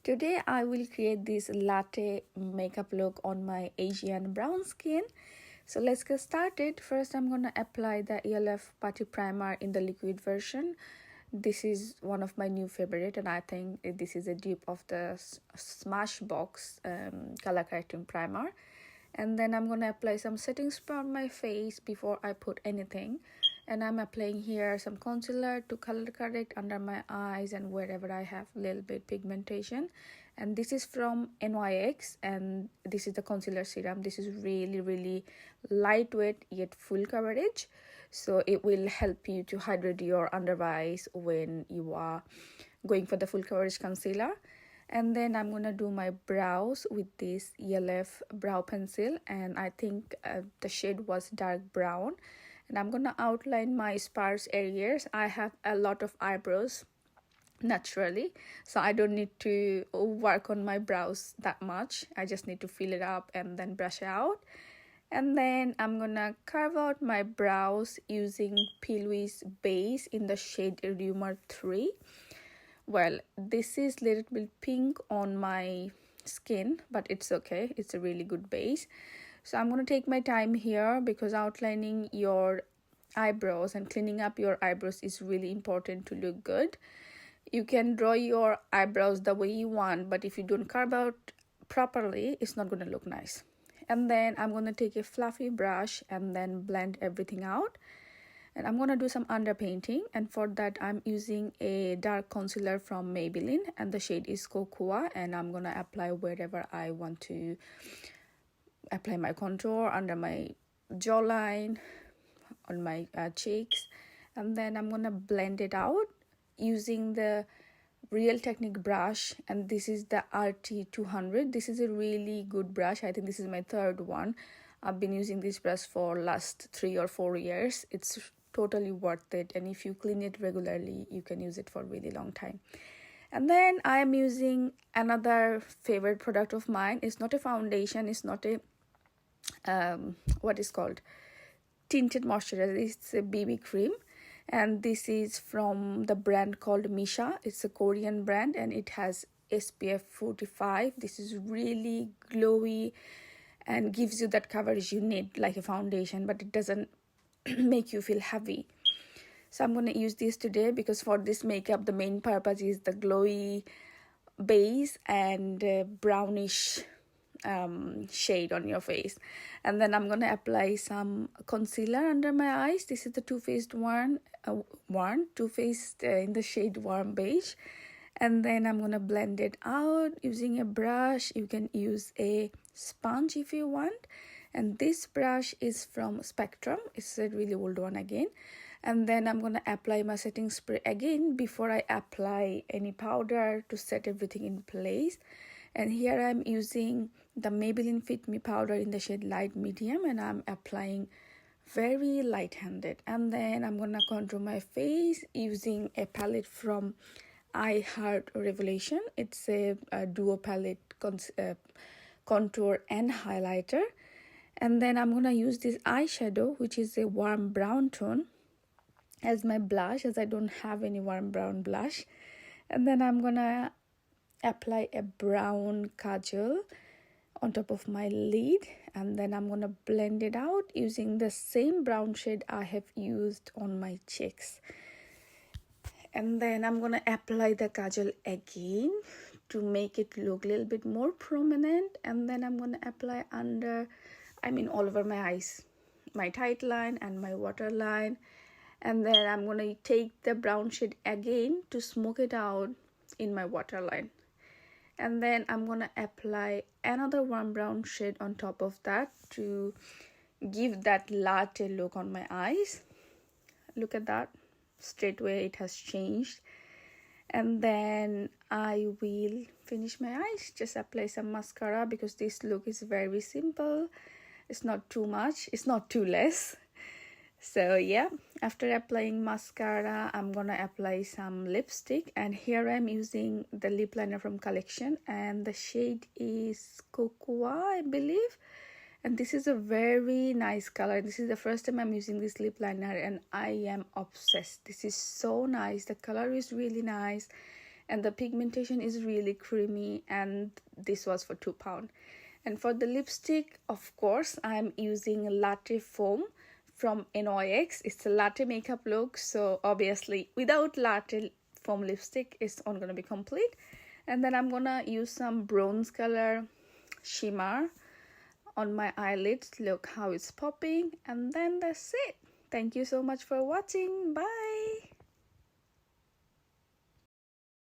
Today I will create this latte makeup look on my Asian brown skin. So let's get started. First I'm going to apply the ELF Putty Primer in the liquid version. This is one of my new favorite, and I think this is a dupe of the Smashbox color correcting primer. And then I'm going to apply some setting spray on my face before I put anything. And I'm applying here some concealer to color correct under my eyes and wherever I have a little bit pigmentation. And this is from NYX, and this is the concealer serum. This is really lightweight yet full coverage, so it will help you to hydrate your under eyes when you are going for the full coverage concealer. And then I'm gonna do my brows with this ELF brow pencil, and I think the shade was dark brown. And I'm gonna outline my sparse areas. I have a lot of eyebrows naturally, so I don't need to work on my brows that much. I just need to fill it up and then brush it out. And then I'm gonna carve out my brows using P. Louise base in the shade Rumor 3. Well, this is a little bit pink on my skin, but it's okay. It's a really good base. So I'm going to take my time here because outlining your eyebrows and cleaning up your eyebrows is really important to look good. You can draw your eyebrows the way you want, but if you don't carve out properly, it's not going to look nice. And then I'm going to take a fluffy brush and then blend everything out. And I'm going to do some underpainting, and for that I'm using a dark concealer from Maybelline, and the shade is Cocoa, and I'm going to apply wherever I want to apply my contour, under my jawline, on my cheeks. And then I'm going to blend it out using the Real Technique brush, and this is the RT200. This is a really good brush. I think this is my third one. I've been using this brush for last 3 or 4 years. It's totally worth it, and if you clean it regularly you can use it for a really long time. And then I am using another favorite product of mine. It's not a foundation, it's not a what is called tinted moisturizer. It's a BB cream, and this is from the brand called Misha. It's a Korean brand, and it has SPF 45. This is really glowy and gives you that coverage you need like a foundation, but it doesn't make you feel heavy. So I'm going to use this today because for this makeup the main purpose is the glowy base and brownish shade on your face. And then I'm going to apply some concealer under my eyes. This is the Too Faced Too Faced in the shade Warm Beige. And then I'm going to blend it out using a brush. You can use a sponge if you want. And this brush is from Spectrum. It's a really old one again. And then I'm going to apply my setting spray again before I apply any powder to set everything in place. And here I'm using the Maybelline Fit Me powder in the shade Light Medium, and I'm applying very light-handed. And then I'm going to contour my face using a palette from I Heart Revelation. It's a duo palette contour and highlighter. And then I'm going to use this eyeshadow, which is a warm brown tone, as my blush, as I don't have any warm brown blush. And then I'm going to apply a brown kajal on top of my lid, and then I'm going to blend it out using the same brown shade I have used on my cheeks. And then I'm going to apply the kajal again to make it look a little bit more prominent. And then I'm going to apply all over my eyes, my tight line and my waterline. And then I'm going to take the brown shade again to smoke it out in my waterline. And then I'm going to apply another warm brown shade on top of that to give that latte look on my eyes. Look at that. Straight away it has changed. And then I will finish my eyes. Just apply some mascara because this look is very simple. It's not too much. It's not too less. So yeah, after applying mascara, I'm gonna apply some lipstick. And here I'm using the lip liner from Collection, and the shade is Cocoa, I believe. And this is a very nice color. This is the first time I'm using this lip liner, and I am obsessed. This is so nice. The color is really nice, and the pigmentation is really creamy, and this was for £2. And for the lipstick, of course, I'm using Latte Foam from NYX. It's a latte makeup look, so obviously without Latte Foam lipstick it's not gonna be complete. And then I'm gonna use some bronze color shimmer on my eyelids. Look how it's popping, and then that's it. Thank you so much for watching. Bye.